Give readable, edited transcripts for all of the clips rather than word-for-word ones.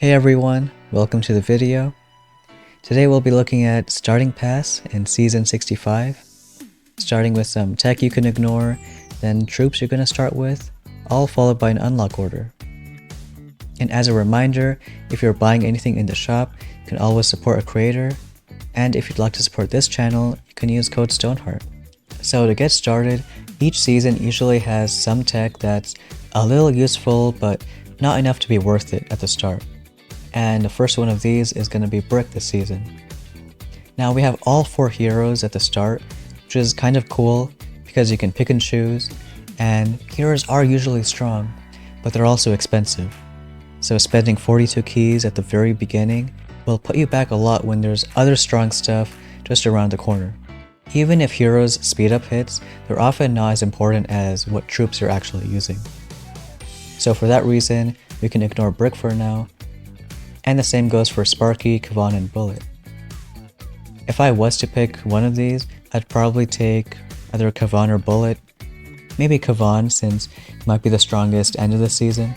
Hey everyone, welcome to the video. Today we'll be looking at starting paths in Season 65, starting with some tech you can ignore, then troops you're going to start with, all followed by an unlock order. And as a reminder, if you're buying anything in the shop, you can always support a creator, and if you'd like to support this channel, you can use code Stoneheart. So to get started, each season usually has some tech that's a little useful but not enough to be worth it at the start. And the first one of these is going to be Brick this season. Now we have all 4 heroes at the start, which is kind of cool because you can pick and choose, and heroes are usually strong, but they're also expensive. So spending 42 keys at the very beginning will put you back a lot when there's other strong stuff just around the corner. Even if heroes speed up hits, they're often not as important as what troops you're actually using. So for that reason, we can ignore Brick for now. And the same goes for Sparky, Kavan, and Bullet. If I was to pick one of these, I'd probably take either Kavan or Bullet. Maybe Kavan since it might be the strongest end of the season.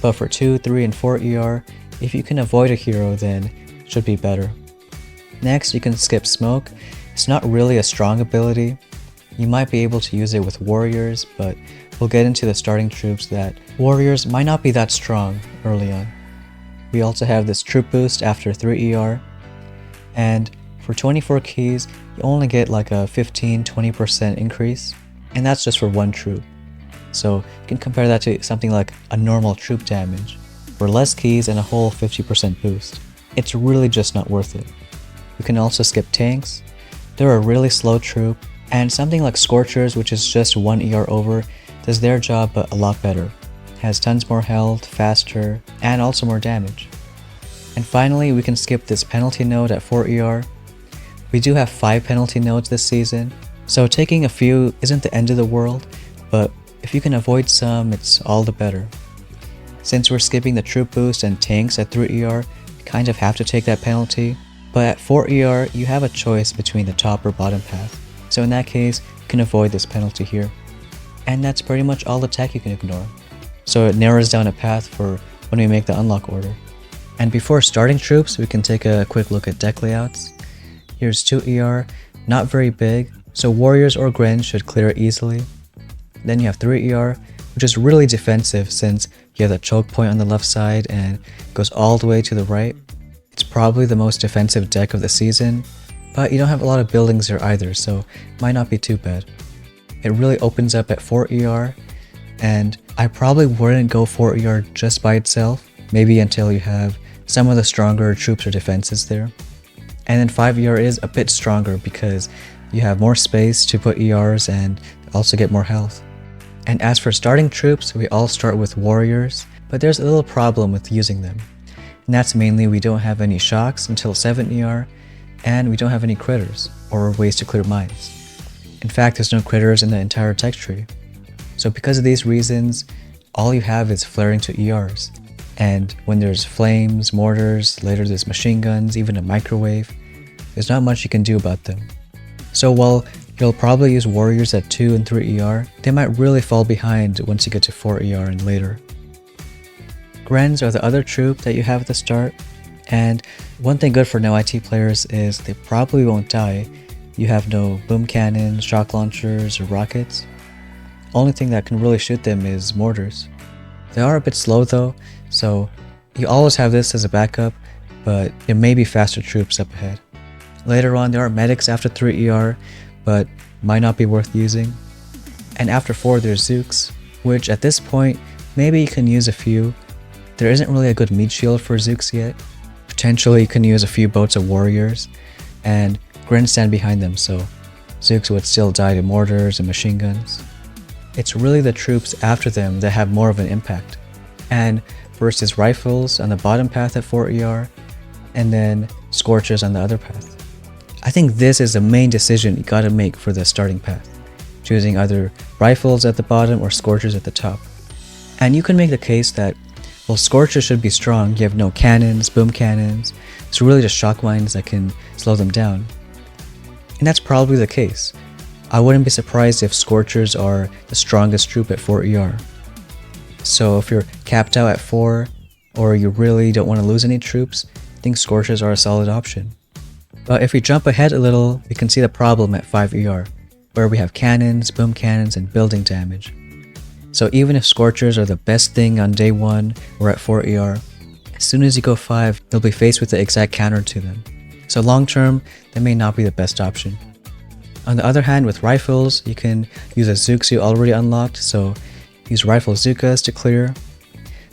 But for 2, 3, and 4 ER, if you can avoid a hero then it should be better. Next you can skip Smoke. It's not really a strong ability. You might be able to use it with warriors, but we'll get into the starting troops that warriors might not be that strong early on. We also have this troop boost after 3 ER, and for 24 keys, you only get like a 15-20% increase, and that's just for one troop. So you can compare that to something like a normal troop damage, for less keys and a whole 50% boost. It's really just not worth it. You can also skip tanks. They're a really slow troop, and something like Scorchers, which is just 1 ER over, does their job but a lot better. Has tons more health, faster, and also more damage. And finally, we can skip this penalty node at 4 ER. We do have 5 penalty nodes this season, so taking a few isn't the end of the world, but if you can avoid some, it's all the better. Since we're skipping the troop boost and tanks at 3 ER, you kind of have to take that penalty, but at 4 ER, you have a choice between the top or bottom path, so in that case, you can avoid this penalty here. And that's pretty much all the tech you can ignore. So it narrows down a path for when we make the unlock order. And before starting troops, we can take a quick look at deck layouts. Here's 2 ER, not very big, so warriors or Gren should clear it easily. Then you have 3 ER, which is really defensive since you have the choke point on the left side and it goes all the way to the right. It's probably the most defensive deck of the season, but you don't have a lot of buildings here either, so it might not be too bad. It really opens up at 4 ER, and I probably wouldn't go 4 ER just by itself, maybe until you have some of the stronger troops or defenses there. And then 5 ER is a bit stronger because you have more space to put ERs and also get more health. And as for starting troops, we all start with warriors, but there's a little problem with using them. And that's mainly we don't have any shocks until 7 ER, and we don't have any critters or ways to clear mines. In fact, there's no critters in the entire tech tree. So because of these reasons, all you have is flaring to ERs. And when there's flames, mortars, later there's machine guns, even a microwave, there's not much you can do about them. So while you'll probably use warriors at 2 and 3 ER, they might really fall behind once you get to 4 ER and later. Grens are the other troop that you have at the start, and one thing good for no IT players is they probably won't die. You have no boom cannons, shock launchers, or rockets. Only thing that can really shoot them is mortars. They are a bit slow though, so you always have this as a backup, but there may be faster troops up ahead. Later on there are medics after 3 ER, but might not be worth using. And after 4 there's Zooks, which at this point, maybe you can use a few. There isn't really a good meat shield for Zooks yet. Potentially you can use a few boats of warriors, and Gren stand behind them, so Zooks would still die to mortars and machine guns. It's really the troops after them that have more of an impact. And versus rifles on the bottom path at 4 ER, and then Scorchers on the other path. I think this is the main decision you gotta make for the starting path, choosing either rifles at the bottom or Scorchers at the top. And you can make the case that, well, Scorchers should be strong, you have no cannons, boom cannons, it's really just shock mines that can slow them down. And that's probably the case. I wouldn't be surprised if Scorchers are the strongest troop at 4 ER. So if you're capped out at 4, or you really don't want to lose any troops, I think Scorchers are a solid option. But if we jump ahead a little, we can see the problem at 5 ER, where we have cannons, boom cannons, and building damage. So even if Scorchers are the best thing on day 1 or at 4 ER, as soon as you go 5, you'll be faced with the exact counter to them. So long term, they may not be the best option. On the other hand, with rifles, you can use a Zooks you already unlocked, so use rifle Zookas to clear.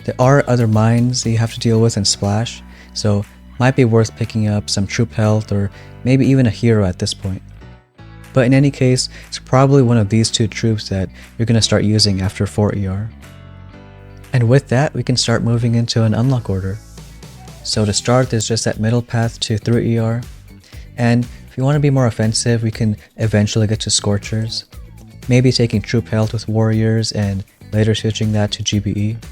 There are other mines that you have to deal with in Splash, so might be worth picking up some troop health or maybe even a hero at this point. But in any case, it's probably one of these two troops that you're going to start using after 4 ER. And with that, we can start moving into an unlock order. So to start, there's just that middle path to 3 ER, and if you want to be more offensive, we can eventually get to Scorchers, maybe taking troop health with warriors and later switching that to GBE,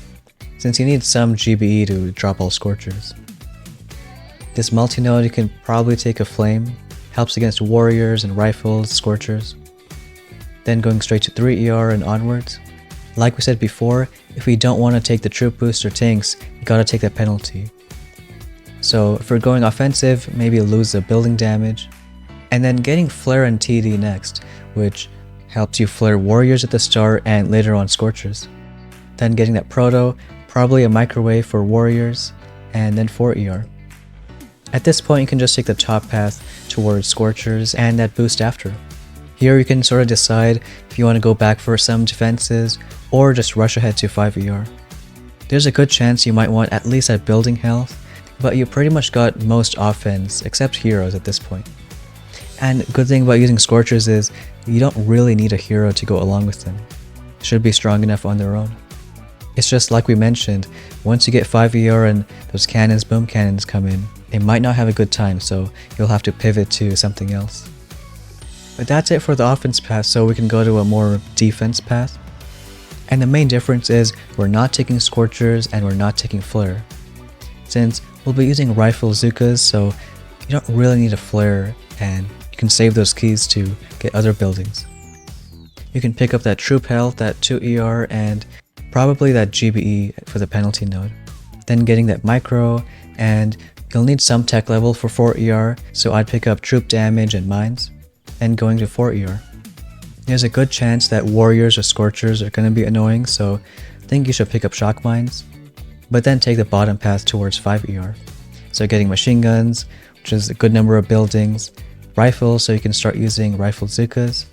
since you need some GBE to drop all Scorchers. This multi-node you can probably take a flame, helps against warriors and rifles, Scorchers. Then going straight to 3 ER and onwards. Like we said before, if we don't want to take the troop boost or tanks, you gotta take that penalty. So if we're going offensive, maybe lose the building damage. And then getting Flare and TD next, which helps you flare warriors at the start and later on Scorchers. Then getting that Proto, probably a microwave for warriors, and then 4 ER. At this point you can just take the top path towards Scorchers and that boost after. Here you can sort of decide if you want to go back for some defenses or just rush ahead to 5 ER. There's a good chance you might want at least that building health, but you pretty much got most offense except heroes at this point. And good thing about using Scorchers is you don't really need a hero to go along with them. Should be strong enough on their own. It's just like we mentioned, once you get 5 ER and those cannons, boom cannons come in, they might not have a good time, so you'll have to pivot to something else. But that's it for the offense path, so we can go to a more defense path. And the main difference is we're not taking Scorchers and we're not taking Flare. Since we'll be using rifle Zookas, so you don't really need a Flare and you can save those keys to get other buildings. You can pick up that troop health, that 2 ER, and probably that GBE for the penalty node. Then getting that micro, and you'll need some tech level for 4 ER, so I'd pick up troop damage and mines, and going to 4 ER. There's a good chance that warriors or Scorchers are going to be annoying, so I think you should pick up shock mines, but then take the bottom path towards 5 ER. So getting machine guns, which is a good number of buildings, rifles so you can start using rifle Zookas,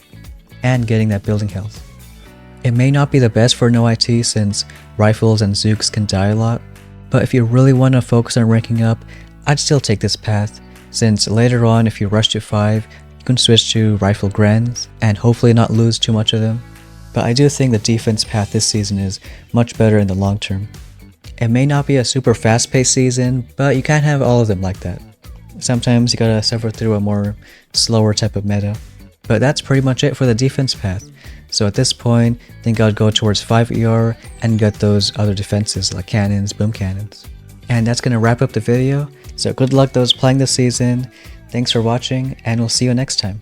and getting that building health. It may not be the best for no IT since rifles and Zooks can die a lot, but if you really want to focus on ranking up, I'd still take this path, since later on if you rush to 5, you can switch to rifle Grens and hopefully not lose too much of them. But I do think the defense path this season is much better in the long term. It may not be a super fast-paced season, but you can't have all of them like that. Sometimes you gotta suffer through a more slower type of meta. But that's pretty much it for the defense path. So at this point, I think I'd go towards 5 ER and get those other defenses like cannons, boom cannons. And that's gonna wrap up the video. So good luck those playing this season. Thanks for watching, and we'll see you next time.